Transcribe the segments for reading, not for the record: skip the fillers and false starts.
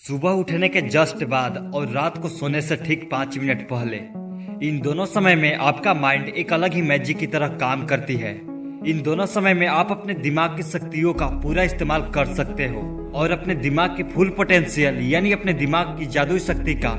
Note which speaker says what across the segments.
Speaker 1: सुबह उठने के जस्ट बाद और रात को सोने से ठीक 5 मिनट पहले, इन दोनों समय में आपका माइंड एक अलग ही मैजिक की तरह काम करती है। इन दोनों समय में आप अपने दिमाग की शक्तियों का पूरा इस्तेमाल कर सकते हो और अपने दिमाग की फुल पोटेंशियल यानी अपने दिमाग की जादुई शक्ति का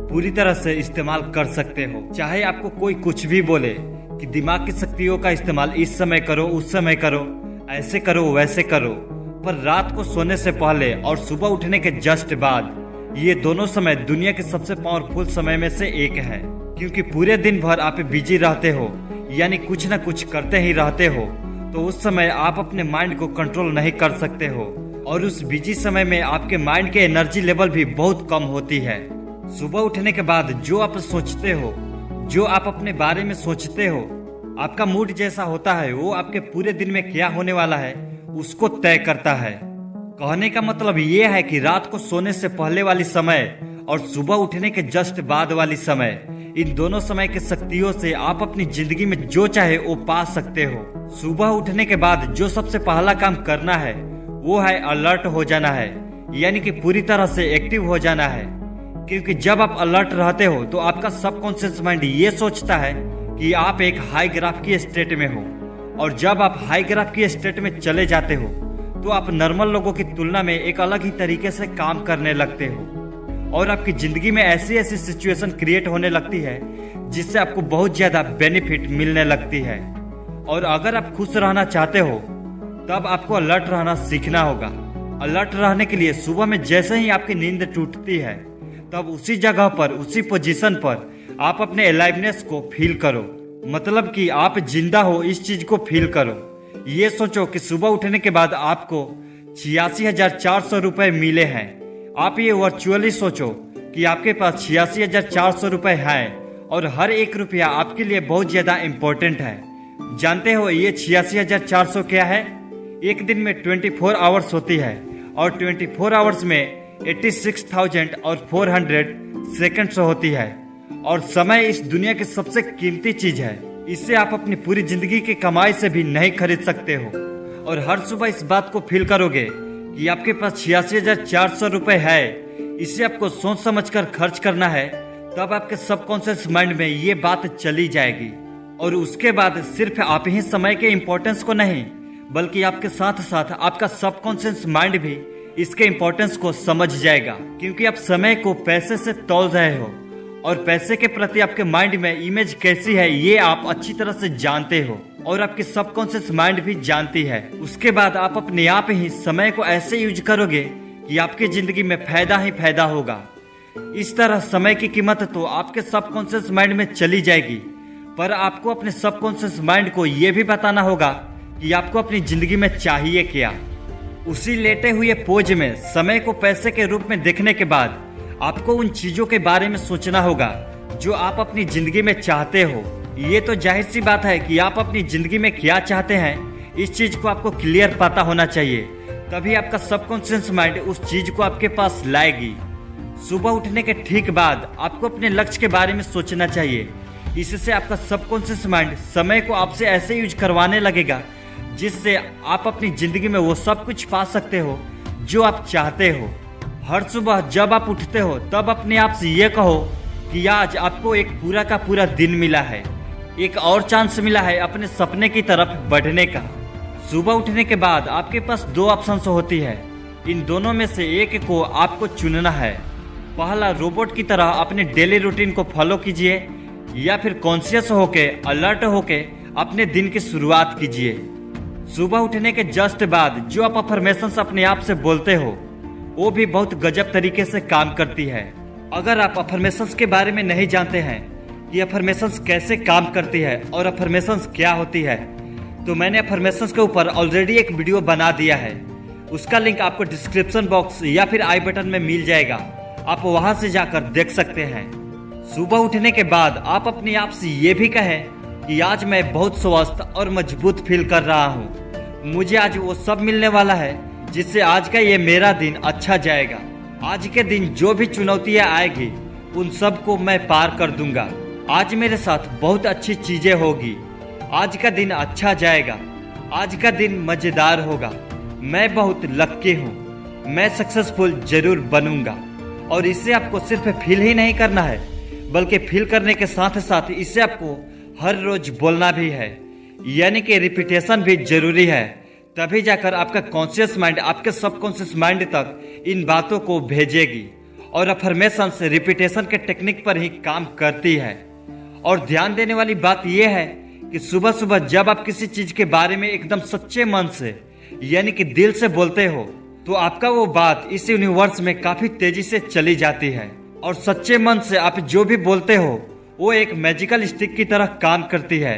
Speaker 1: पूरी तरह से इस्तेमाल कर सकते हो। चाहे आपको कोई कुछ भी बोले कि दिमाग की शक्तियों का इस्तेमाल इस समय करो, उस समय करो, ऐसे करो, वैसे करो, पर रात को सोने से पहले और सुबह उठने के जस्ट बाद ये दोनों समय दुनिया के सबसे पावरफुल समय में से एक है। क्योंकि पूरे दिन भर आप बिजी रहते हो, यानी कुछ ना कुछ करते ही रहते हो, तो उस समय आप अपने माइंड को कंट्रोल नहीं कर सकते हो और उस बिजी समय में आपके माइंड के एनर्जी लेवल भी बहुत कम होती है। सुबह उठने के बाद जो आप सोचते हो, जो आप अपने बारे में सोचते हो, आपका मूड जैसा होता है वो आपके पूरे दिन में क्या होने वाला है उसको तय करता है। कहने का मतलब ये है कि रात को सोने से पहले वाली समय और सुबह उठने के जस्ट बाद वाली समय, इन दोनों समय के शक्तियों से आप अपनी जिंदगी में जो चाहे वो पा सकते हो। सुबह उठने के बाद जो सबसे पहला काम करना है वो है अलर्ट हो जाना है, यानी कि पूरी तरह से एक्टिव हो जाना है। क्योंकि जब आप अलर्ट रहते हो तो आपका सबकॉन्शियस माइंड ये सोचता है कि आप एक हाई ग्राफ की स्टेट में हो, और जब आप हाई ग्राफ की स्टेट में चले जाते हो तो आप नॉर्मल लोगों की तुलना में एक अलग ही तरीके से काम करने लगते हो और आपकी जिंदगी में ऐसी ऐसी सिचुएशन क्रिएट होने लगती है जिससे आपको बहुत ज्यादा बेनिफिट मिलने लगती है। और अगर आप खुश रहना चाहते हो तब आपको अलर्ट रहना सीखना होगा। अलर्ट रहने के लिए सुबह में जैसे ही आपकी नींद टूटती है तब उसी जगह पर, उसी पोजीशन पर आप अपने अलाइवनेस को फील करो, मतलब कि आप जिंदा हो, इस चीज को फील करो। ये सोचो कि सुबह उठने के बाद आपको 86,400 रुपए मिले हैं। आप ये वर्चुअली सोचो कि आपके पास 86,400 रुपए हैं और हर एक रुपया आपके लिए बहुत ज्यादा इम्पोर्टेंट है। जानते हो ये 86,400 क्या है? एक दिन में 24 आवर्स होती है और 24 आवर्स में 86,400 सेकंड्स होती है और समय इस दुनिया की सबसे कीमती चीज है। इससे आप अपनी पूरी जिंदगी की कमाई से भी नहीं खरीद सकते हो। और हर सुबह इस बात को फील करोगे कि आपके पास 86,400 रुपए है, इसे आपको सोच समझ कर खर्च करना है, तब आपके सबकॉन्शियस माइंड में ये बात चली जाएगी। और उसके बाद सिर्फ आप ही समय के इम्पोर्टेंस को नहीं, बल्कि आपके साथ साथ आपका सबकॉन्शियस माइंड भी इसके इम्पोर्टेंस को समझ जाएगा। क्योंकि आप समय को पैसे से तौल रहे हो और पैसे के प्रति आपके माइंड में इमेज कैसी है ये आप अच्छी तरह से जानते हो और आपकी सबकॉन्शियस माइंड भी जानती है। उसके बाद आप अपने आप ही समय को ऐसे यूज करोगे कि आपकी जिंदगी में फायदा ही फायदा होगा। इस तरह समय की कीमत तो आपके सबकॉन्शियस माइंड में चली जाएगी, पर आपको अपने सबकॉन्शियस माइंड को ये भी बताना होगा कि आपको अपनी जिंदगी में चाहिए क्या। उसी लेटे हुए पोज में समय को पैसे के रूप में देखने के बाद आपको उन चीजों के बारे में सोचना होगा जो आप अपनी जिंदगी में चाहते हो। ये तो जाहिर सी बात है कि आप अपनी जिंदगी में क्या चाहते हैं, इस चीज को आपको क्लियर पता होना चाहिए, तभी आपका सबकॉन्शियस माइंड उस चीज को आपके पास लाएगी। सुबह उठने के ठीक बाद आपको अपने लक्ष्य के बारे में सोचना चाहिए। इससे आपका सबकॉन्शियस माइंड समय को आपसे ऐसे यूज करवाने लगेगा जिससे आप अपनी जिंदगी में वो सब कुछ पा सकते हो जो आप चाहते हो। हर सुबह जब आप उठते हो तब अपने आप से ये कहो कि आज आपको एक पूरा का पूरा दिन मिला है, एक और चांस मिला है अपने सपने की तरफ बढ़ने का। सुबह उठने के बाद आपके पास 2 ऑप्शंस होती है, इन दोनों में से एक को आपको चुनना है। पहला, रोबोट की तरह अपने डेली रूटीन को फॉलो कीजिए, या फिर कॉन्शियस होके, अलर्ट होके अपने दिन की शुरुआत कीजिए। सुबह उठने के जस्ट बाद जो आप अफर्मेशंस अपने आप से बोलते हो वो भी बहुत गजब तरीके से काम करती है। अगर आप अफर्मेशंस के बारे में नहीं जानते हैं कि अफर्मेशंस कैसे काम करती है और अफर्मेशंस क्या होती है, तो मैंने अफर्मेशंस के ऊपर ऑलरेडी एक वीडियो बना दिया है। उसका लिंक आपको डिस्क्रिप्शन बॉक्स या फिर आई बटन में मिल जाएगा, आप वहां से जाकर देख सकते हैं। सुबह उठने के बाद आप अपने आप से ये भी कहें कि आज मैं बहुत स्वस्थ और मजबूत फील कर रहा हूँ, मुझे आज वो सब मिलने वाला है जिससे आज का ये मेरा दिन अच्छा जाएगा। आज के दिन जो भी चुनौतियां आएगी उन सब को मैं पार कर दूंगा। आज मेरे साथ बहुत अच्छी चीजें होगी, आज का दिन अच्छा जाएगा, आज का दिन मजेदार होगा, मैं बहुत लक्की हूँ, मैं सक्सेसफुल जरूर बनूंगा। और इसे आपको सिर्फ फील ही नहीं करना है, बल्कि फील करने के साथ साथ इसे आपको हर रोज बोलना भी है। यानी कि रिपीटेशन भी जरूरी है, तभी जाकर आपका कॉन्शियस माइंड आपके सबकॉन्शियस माइंड तक इन बातों को भेजेगी। और अफर्मेशंस रिपीटेशन के टेक्निक पर ही काम करती है। और ध्यान देने वाली बात यह है कि सुबह सुबह जब आप किसी चीज के बारे में एकदम सच्चे मन से यानी कि दिल से बोलते हो, तो आपका वो बात इस यूनिवर्स में काफी तेजी से चली जाती है। और सच्चे मन से आप जो भी बोलते हो वो एक मैजिकल स्टिक की तरह काम करती है,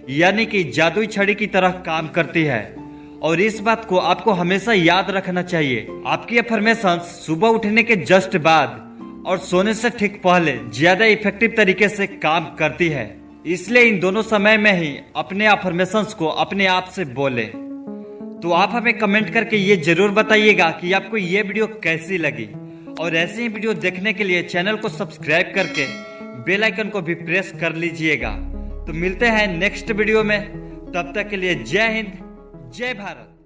Speaker 1: यानी कि जादुई छड़ी की तरह काम करती है। और इस बात को आपको हमेशा याद रखना चाहिए। आपकी अफर्मेशंस सुबह उठने के जस्ट बाद और सोने से ठीक पहले ज्यादा इफेक्टिव तरीके से काम करती है। इसलिए इन दोनों समय में ही अपने अफर्मेशंस को अपने आप से बोले। तो आप हमें कमेंट करके ये जरूर बताइएगा कि आपको ये वीडियो कैसी लगी। और ऐसे ही वीडियो देखने के लिए चैनल को सब्सक्राइब करके बेल आइकन को भी प्रेस कर लीजिएगा। तो मिलते हैं नेक्स्ट वीडियो में, तब तक के लिए जय हिंद, जय भारत।